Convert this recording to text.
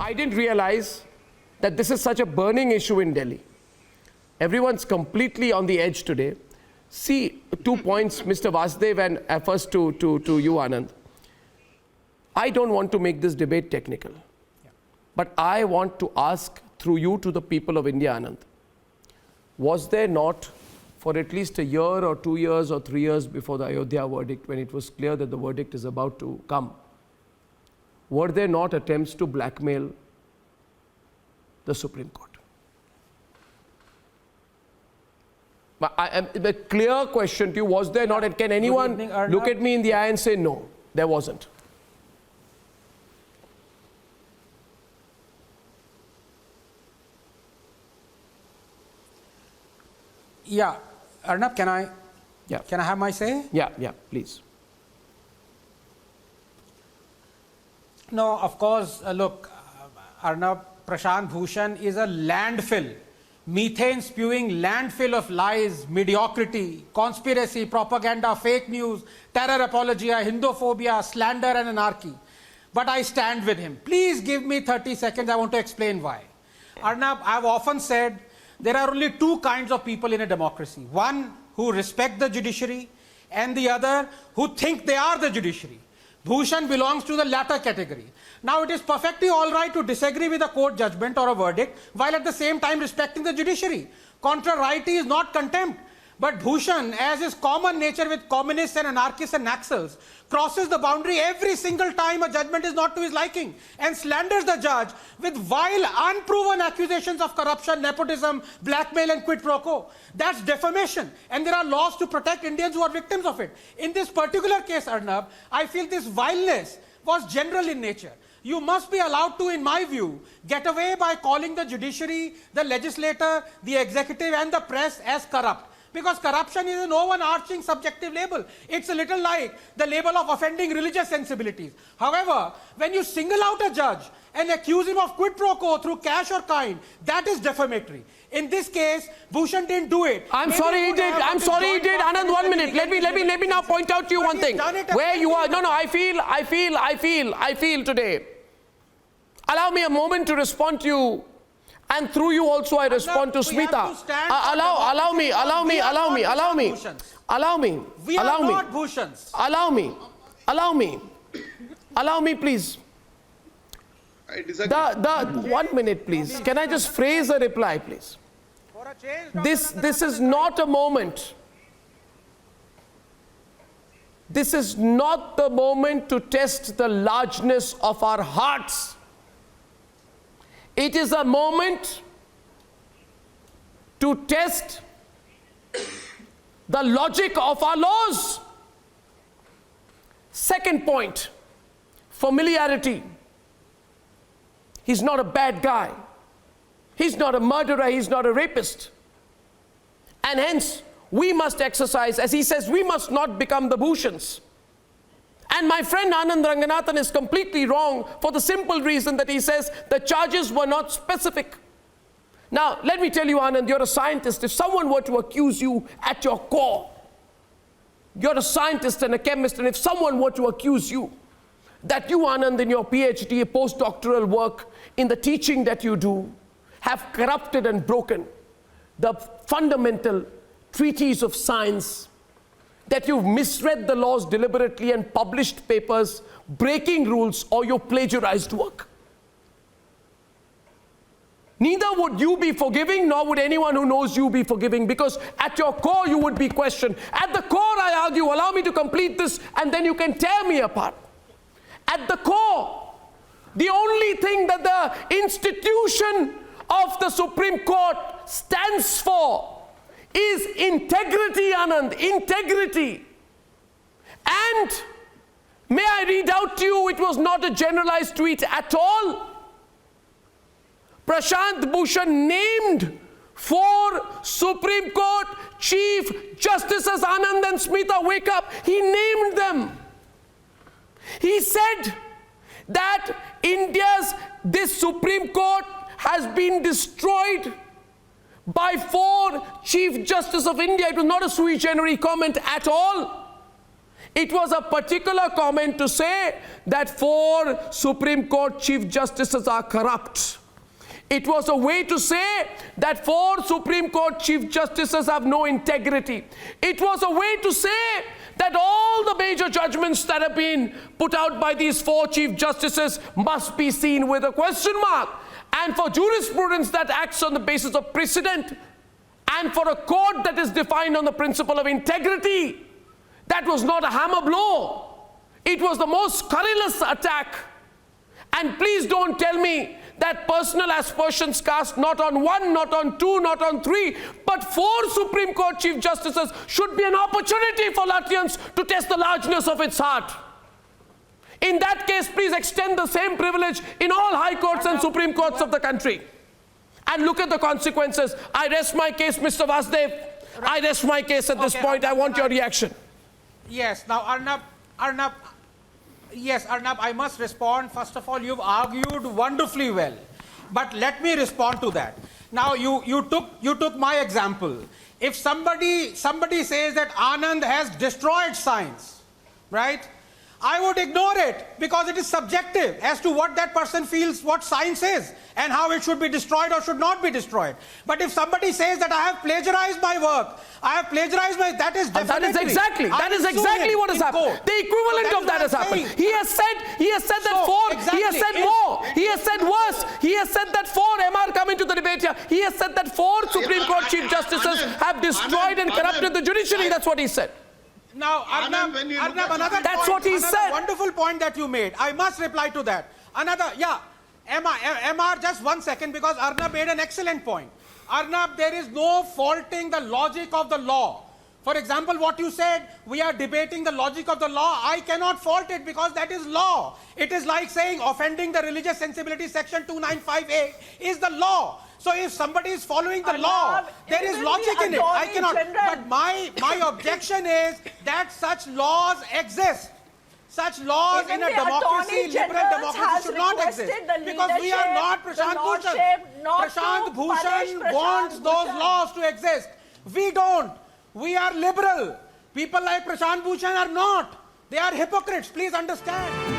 I didn't realize that this is such a burning issue in Delhi. Everyone's completely on the edge today. See, 2 points, Mr. Vasudev, and first to you, Anand. I don't want to make this debate technical, but I want to ask through you to the people of India, Anand. Was there not, for at least a year or 2 years or 3 years before the Ayodhya verdict, when it was clear that the verdict is about to come, were there not attempts to blackmail the Supreme Court? The clear question to you, was there not, and can anyone look at me in the eye and say, no, there wasn't? Yeah, Arnab, can I have my say? Yeah, please. No, of course, look, Arnab, Prashant Bhushan is a landfill, methane spewing landfill of lies, mediocrity, conspiracy, propaganda, fake news, terror apologia, Hindophobia, slander and anarchy. But I stand with him. Please give me 30 seconds, I want to explain why. Arnab, I've often said there are only two kinds of people in a democracy. One who respect the judiciary and the other who think they are the judiciary. Bhushan belongs to the latter category. Now, it is perfectly all right to disagree with a court judgment or a verdict while at the same time respecting the judiciary. Contrariety is not contempt. But Bhushan, as is common nature with communists and anarchists and Naxals, crosses the boundary every single time a judgment is not to his liking and slanders the judge with vile, unproven accusations of corruption, nepotism, blackmail and quid pro quo. That's defamation, and there are laws to protect Indians who are victims of it. In this particular case, Arnab, I feel this vileness was general in nature. You must be allowed to, in my view, get away by calling the judiciary, the legislator, the executive and the press as corrupt. Because corruption is an overarching subjective label. It's a little like the label of offending religious sensibilities. However, when you single out a judge and accuse him of quid pro quo through cash or kind, that is defamatory. In this case, Bhushan didn't do it. I'm sorry he did. Anand, 1 minute. Let me now point out to you one thing. Where you are, I feel today. Allow me a moment to respond to you. And through you also I respond to Smita. Allow me. We are not Bhushans. Allow me, please. I disagree. 1 minute, please. Can I just phrase a reply, please? This is not a moment. This is not the moment to test the largeness of our hearts. It is a moment to test the logic of our laws. Second point, familiarity. He's not a bad guy. He's not a murderer. He's not a rapist. And hence, we must exercise, as he says, we must not become the Bhushans. And my friend Anand Ranganathan is completely wrong for the simple reason that he says the charges were not specific. Now, let me tell you, Anand, you're a scientist. If someone were to accuse you at your core, you're a scientist and a chemist, and if someone were to accuse you that you, Anand, in your PhD, postdoctoral work, in the teaching that you do, have corrupted and broken the fundamental treatise of science, that you've misread the laws deliberately and published papers breaking rules, or you plagiarized work, neither would you be forgiving, nor would anyone who knows you be forgiving, because at your core you would be questioned. At the core, I argue, allow me to complete this and then you can tear me apart. At the core, the only thing that the institution of the Supreme Court stands for is integrity, Anand, integrity. And may I read out to you, it was not a generalized tweet at all. Prashant Bhushan named 4 Supreme Court Chief Justices, Anand and Smita, wake up. He named them. He said that this Supreme Court has been destroyed by 4 Chief Justice of India. It was not a sui generis comment at all. It was a particular comment to say that 4 Supreme Court Chief Justices are corrupt. It was a way to say that 4 Supreme Court Chief Justices have no integrity. It was a way to say that all the major judgments that have been put out by these 4 Chief Justices must be seen with a question mark. And for jurisprudence that acts on the basis of precedent, and for a court that is defined on the principle of integrity, that was not a hammer blow. It was the most scurrilous attack. And please don't tell me that personal aspersions cast not on 1, not on 2, not on 3, but 4 Supreme Court Chief Justices should be an opportunity for Latvians to test the largeness of its heart. In that case, please extend the same privilege in all high courts and Supreme Courts of the country. And look at the consequences. I rest my case, Mr. Vasudev. I rest my case at this point. I want your reaction. Yes, now Arnab, I must respond. First of all, you've argued wonderfully well, but let me respond to that. Now, you took my example. If somebody says that Anand has destroyed science, right? I would ignore it because it is subjective as to what that person feels what science is and how it should be destroyed or should not be destroyed. But if somebody says that I have plagiarized my work, that is definitely. That is exactly what has happened. The equivalent of that has happened. He has said that 4, he has said more, he has said worse, he has said that 4, MR coming to the debate here, he has said that 4 Supreme Court Chief Justices have destroyed and corrupted the judiciary. That's what he said. Now, Arnab, That's what he said. Wonderful point that you made. I must reply to that. MR, just 1 second, because Arnab made an excellent point. Arnab, there is no faulting the logic of the law. For example, what you said, we are debating the logic of the law. I cannot fault it because that is law. It is like saying offending the religious sensibility section 295A is the law. So if somebody is following the law, there is logic in it. I cannot. But my objection is that such laws exist. Such laws Even in a democracy, liberal democracy, should not exist. Because we are not Prashant Bhushan. Prashant Bhushan wants those laws to exist. We don't. We are liberal. People like Prashant Bhushan are not. They are hypocrites. Please understand.